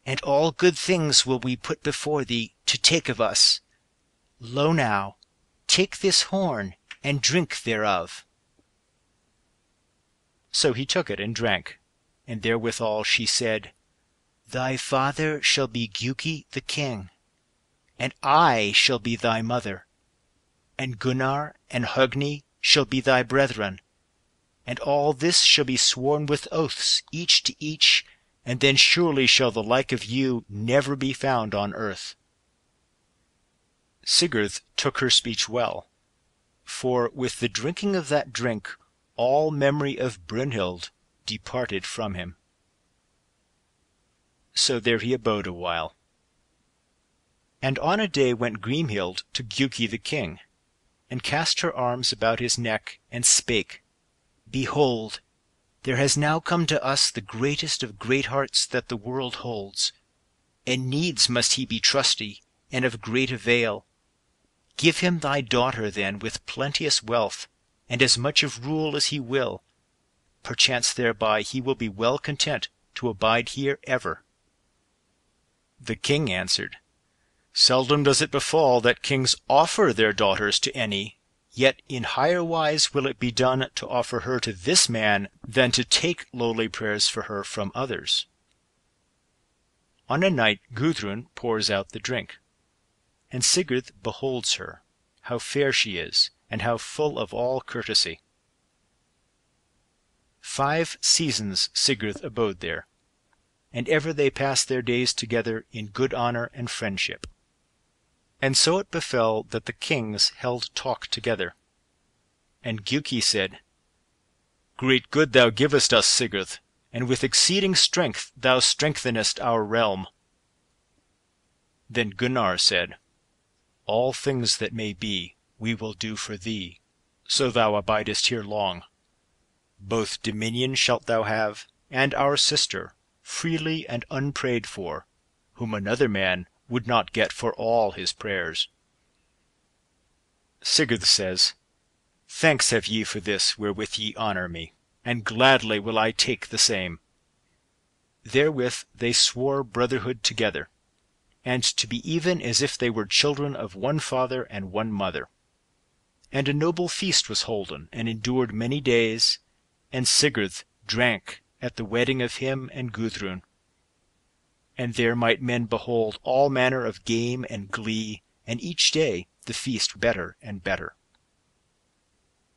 and all good things will we put before thee to take of us. Lo now, take this horn, and drink thereof. So he took it and drank, and therewithal she said, Thy father shall be Giuki the king, and I shall be thy mother, and Gunnar and Hogni shall be thy brethren, and all this shall be sworn with oaths each to each, and then surely shall the like of you never be found on earth. Sigurd took her speech well, for with the drinking of that drink all memory of Brynhild departed from him. So there he abode a while. And on a day went Grimhild to Giuki the king, and cast her arms about his neck, and spake, Behold, there has now come to us the greatest of great hearts that the world holds, and needs must he be trusty, and of great avail. Give him thy daughter then with plenteous wealth, and as much of rule as he will. Perchance thereby he will be well content to abide here ever. The king answered, Seldom does it befall that kings offer their daughters to any, yet in higher wise will it be done to offer her to this man than to take lowly prayers for her from others. On a night Gudrun pours out the drink, and Sigurd beholds her, how fair she is, and how full of all courtesy. 5 seasons Sigurd abode there, and ever they passed their days together in good honour and friendship. And so it befell that the kings held talk together. And Giuki said, Great good thou givest us, Sigurd, and with exceeding strength thou strengthenest our realm. Then Gunnar said, All things that may be we will do for thee, so thou abidest here long. Both dominion shalt thou have, and our sister, freely and unprayed for, whom another man would not get for all his prayers. Sigurd says, Thanks have ye for this wherewith ye honour me, and gladly will I take the same. Therewith they swore brotherhood together, and to be even as if they were children of one father and one mother. And a noble feast was holden, and endured many days, and Sigurd drank at the wedding of him and Gudrun. And there might men behold all manner of game and glee, and each day the feast better and better.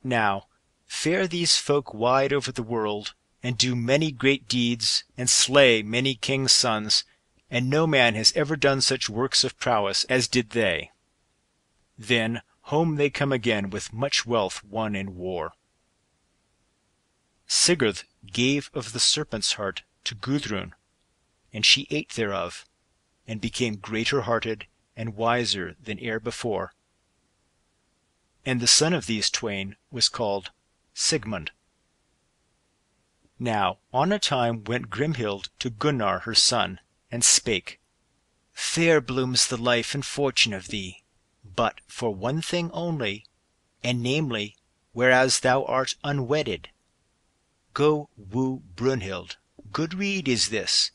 Now fare these folk wide over the world, and do many great deeds, and slay many kings' sons, and no man has ever done such works of prowess as did they. Then home they come again with much wealth won in war. Sigurd gave of the serpent's heart to Gudrun, and she ate thereof, and became greater hearted and wiser than e'er before. And the son of these twain was called Sigmund. Now on a time went Grimhild to Gunnar her son, and spake, Fair blooms the life and fortune of thee, but for one thing only, and namely, whereas thou art unwedded. Go woo Brunhild, good rede is this,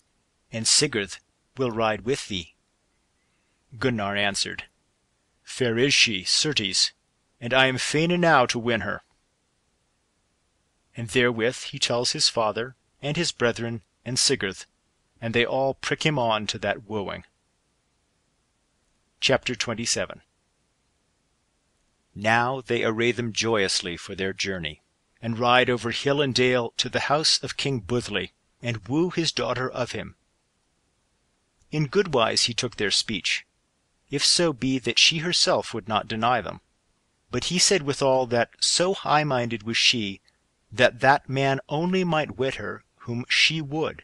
and Sigurd will ride with thee. Gunnar answered, Fair is she, certes, and I am fain enow to win her. And therewith he tells his father, and his brethren, and Sigurd, and they all prick him on to that wooing. Chapter 27. Now they array them joyously for their journey, and ride over hill and dale to the house of King Buthli, and woo his daughter of him. In good wise he took their speech, if so be that she herself would not deny them. But he said withal that so high-minded was she, that that man only might wed her whom she would.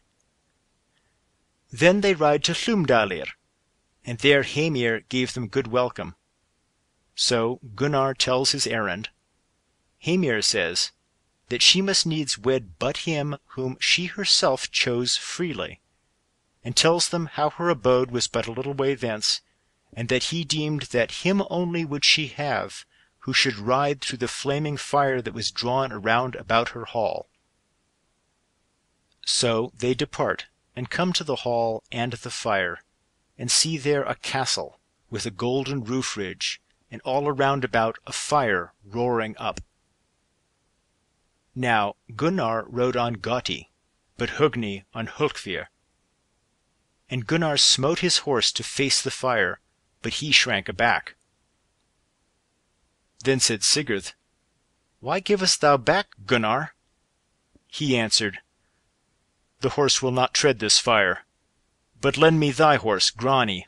Then they ride to Hlumdalir, and there Heimir gave them good welcome. So Gunnar tells his errand. Heimir says that she must needs wed but him whom she herself chose freely, and tells them how her abode was but a little way thence, and that he deemed that him only would she have, who should ride through the flaming fire that was drawn around about her hall. So they depart, and come to the hall and the fire, and see there a castle with a golden roof ridge, and all around about a fire roaring up. Now Gunnar rode on Goti, but Hogni on Hrólfr. And Gunnar smote his horse to face the fire, but he shrank aback. Then said Sigurd, "Why givest thou back, Gunnar?" He answered, "The horse will not tread this fire, but lend me thy horse, Grani."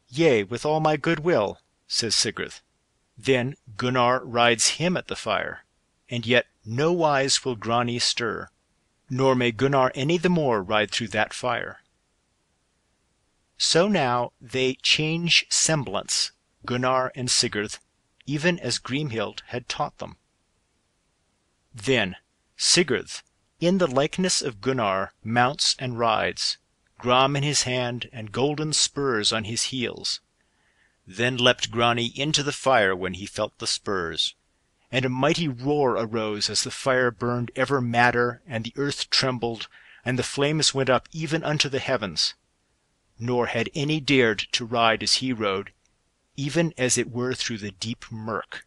"Yea, with all my good will," says Sigurd. Then Gunnar rides him at the fire, and yet no wise will Grani stir, nor may Gunnar any the more ride through that fire. So now they change semblance, Gunnar and Sigurd, even as Grimhild had taught them. Then Sigurd, in the likeness of Gunnar, mounts and rides, Gram in his hand and golden spurs on his heels. Then leapt Grani into the fire when he felt the spurs, and a mighty roar arose as the fire burned ever madder, and the earth trembled, and the flames went up even unto the heavens. Nor had any dared to ride as he rode, even as it were through the deep murk.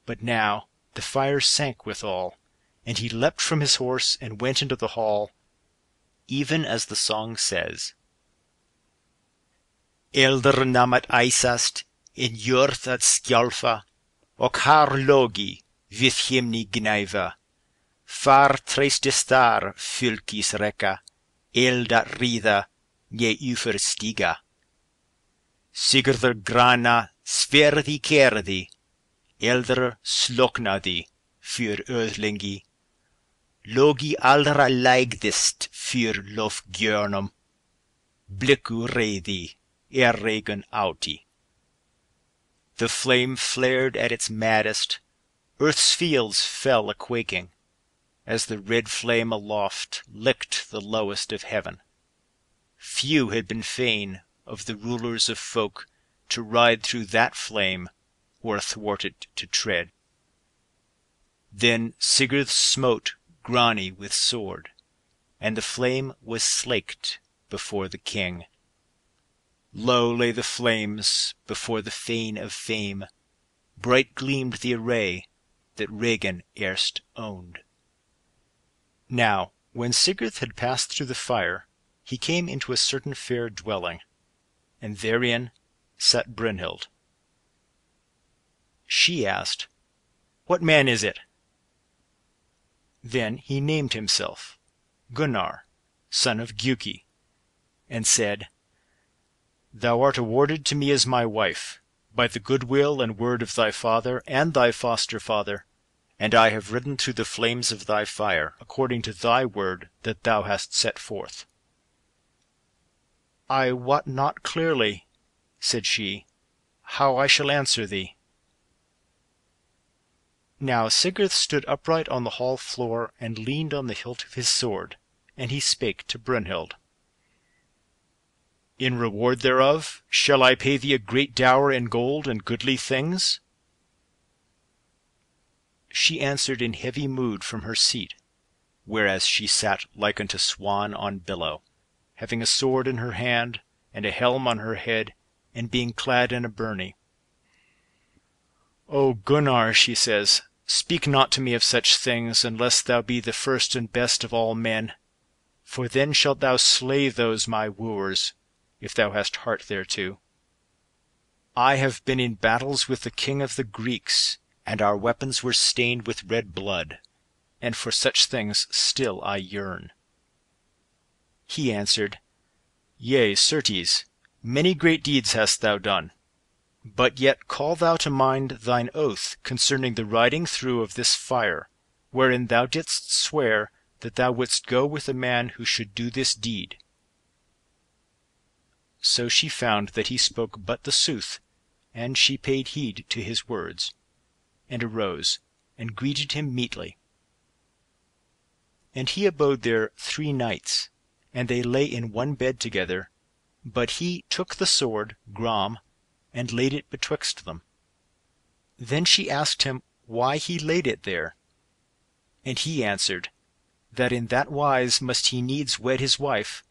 But now the fire sank withal, and he leapt from his horse and went into the hall, even as the song says: Elder namat eisast in jörth at skjálfa, och har logi vid himni gneiva. Far treististar fylkis räcka, elda rida, je uferstiga. Sigurður grana sverði kerði, elder sloknadi för öðlingi. Logi allra lägdist för lofgjörnum, blicku reiði regen outi. The flame flared at its maddest, earth's fields fell a-quaking, as the red flame aloft licked the lowest of heaven. Few had been fain of the rulers of folk to ride through that flame, or athwart it to tread. Then Sigurd smote Grani with sword, and the flame was slaked before the king. Low lay the flames before the fane of fame, bright gleamed the array that Regin erst owned. Now when Sigurd had passed through the fire, he came into a certain fair dwelling, and therein sat Brynhild. She asked, "What man is it?" Then he named himself, Gunnar, son of Giuki, and said, "Thou art awarded to me as my wife, by the goodwill and word of thy father and thy foster father, and I have ridden through the flames of thy fire, according to thy word that thou hast set forth." "I wot not clearly," said she, "how I shall answer thee." Now Sigurd stood upright on the hall floor, and leaned on the hilt of his sword, and he spake to Brynhild. "In reward thereof, shall I pay thee a great dower in gold and goodly things?" She answered in heavy mood from her seat, whereas she sat like unto swan on billow, having a sword in her hand, and a helm on her head, and being clad in a byrnie. "O Gunnar," she says, "speak not to me of such things, unless thou be the first and best of all men, for then shalt thou slay those my wooers, if thou hast heart thereto. I have been in battles with the king of the Greeks, and our weapons were stained with red blood, and for such things still I yearn." He answered, "Yea, certes, many great deeds hast thou done. But yet call thou to mind thine oath concerning the riding through of this fire, wherein thou didst swear that thou wouldst go with a man who should do this deed." So she found that he spoke but the sooth, and she paid heed to his words, and arose, and greeted him meetly. And he abode there 3 nights, and they lay in one bed together, but he took the sword, Gram, and laid it betwixt them. Then she asked him why he laid it there. And he answered, that in that wise must he needs wed his wife,